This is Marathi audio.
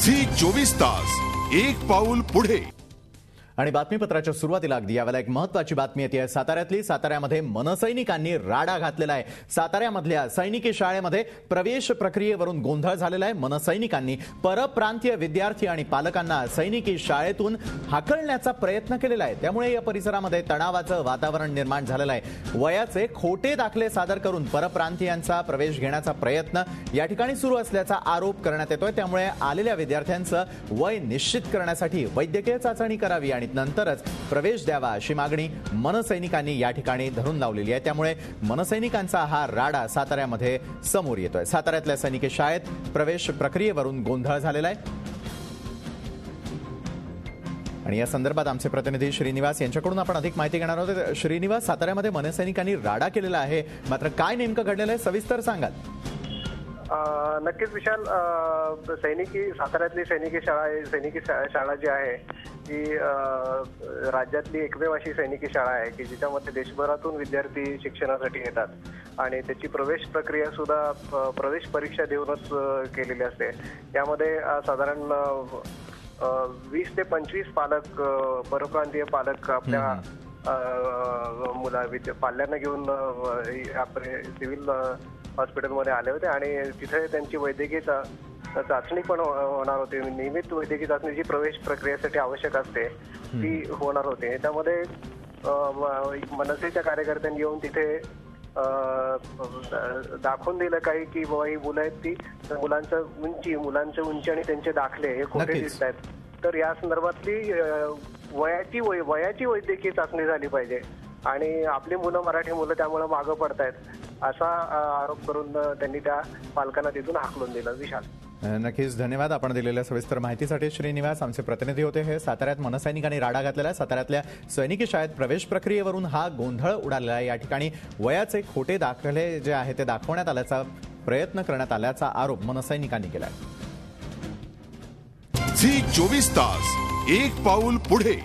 झी 24 तास एक पाऊल पुढे। आणि बातमीपत्राच्या सुरुवातीला अगदी यावेळेला एक महत्त्वाची बातमी येते। साताऱ्यामध्ये मनसैनिकांनी राडा घातलेला आहे। साताऱ्यामधल्या सैनिकी शाळेमध्ये प्रवेश प्रक्रियेवरून गोंधळ झालेला आहे। मनसैनिकांनी परप्रांतीय विद्यार्थी आणि पालकांना सैनिकी शाळेतून हाकलण्याचा प्रयत्न केलेला आहे। त्यामुळे या परिसरामध्ये तणावाचं वातावरण निर्माण झालेलं आहे। वयाचे खोटे दाखले सादर करून परप्रांतीयांचा प्रवेश घेण्याचा प्रयत्न या ठिकाणी सुरू असल्याचा आरोप करण्यात येतोय। त्यामुळे आलेल्या विद्यार्थ्यांचं वय निश्चित करण्यासाठी वैद्यकीय चाचणी करावी आणि नंतरच प्रवेश द्यावा अशी मागणी मनसैनिकांनी या ठिकाणी धरून लावलेली आहे। त्यामुळे मनसैनिकांचा हा राडा साताऱ्यामध्ये समोर येतोय। साताऱ्यातल्या सैनिकी शाळेत प्रवेश प्रक्रियेवरून गोंधळ झालेला आहे आणि या संदर्भात आमचे प्रतिनिधी श्रीनिवास यांच्याकडून आपण अधिक माहिती घेणार आहोत। श्रीनिवास, साताऱ्यामध्ये मनसैनिकांनी राडा केलेला आहे, मात्र काय नेमकं घडलेलं आहे सविस्तर सांगाल? नक्कीच विशाल, साताऱ्यातली सैनिकी शाळा जी आहे ती राज्यातली एकमेव अशी सैनिकी शाळा आहे की जिच्यामध्ये देशभरातून विद्यार्थी शिक्षणासाठी येतात आणि त्याची प्रवेश प्रक्रिया सुद्धा प्रवेश परीक्षा देऊनच केलेली असते। त्यामध्ये साधारण 20 ते 25 पालक, परप्रांतीय पालक आपल्या पाल्यांना घेऊन सिव्हिल हॉस्पिटलमध्ये आले होते आणि तिथे त्यांची वैद्यकीय चाचणी पण होणार होती। नियमित वैद्यकीय चाचणी जी प्रवेश प्रक्रियेसाठी आवश्यक असते ती होणार होती। त्यामध्ये मनसेच्या कार्यकर्त्यांनी येऊन तिथे दाखवून दिलं काही की बाबा ही मुलं आहेत ती मुलांचं उंची आणि त्यांचे दाखले हे खोटे दिसत आहेत, तर या संदर्भातली वयाची वैद्यकीय चाचणी झाली पाहिजे आणि आपली मुलं मराठी मुलं त्यामुळे मागं पडतायत असा आरोप करून त्यांनी त्या पालकांना तिथून हाकलून दिलं। विशाल, नक्कीच धन्यवाद आपण दिलेल्या सविस्तर माहितीसाठी श्रीनिवास। आमचे प्रतिनिधी होते हे। साताऱ्यात मनसैनिकांनी राडा घातलेला आहे। साताऱ्यातल्या सैनिकी शाळेत प्रवेश प्रक्रियेवरून हा गोंधळ उडालेला आहे। या ठिकाणी वयाचे खोटे दाखले जे आहे ते दाखवण्यात आल्याचा प्रयत्न करण्यात आल्याचा आरोप मनसैनिकांनी केला आहे। झी 24 तास एक पाऊल पुढे।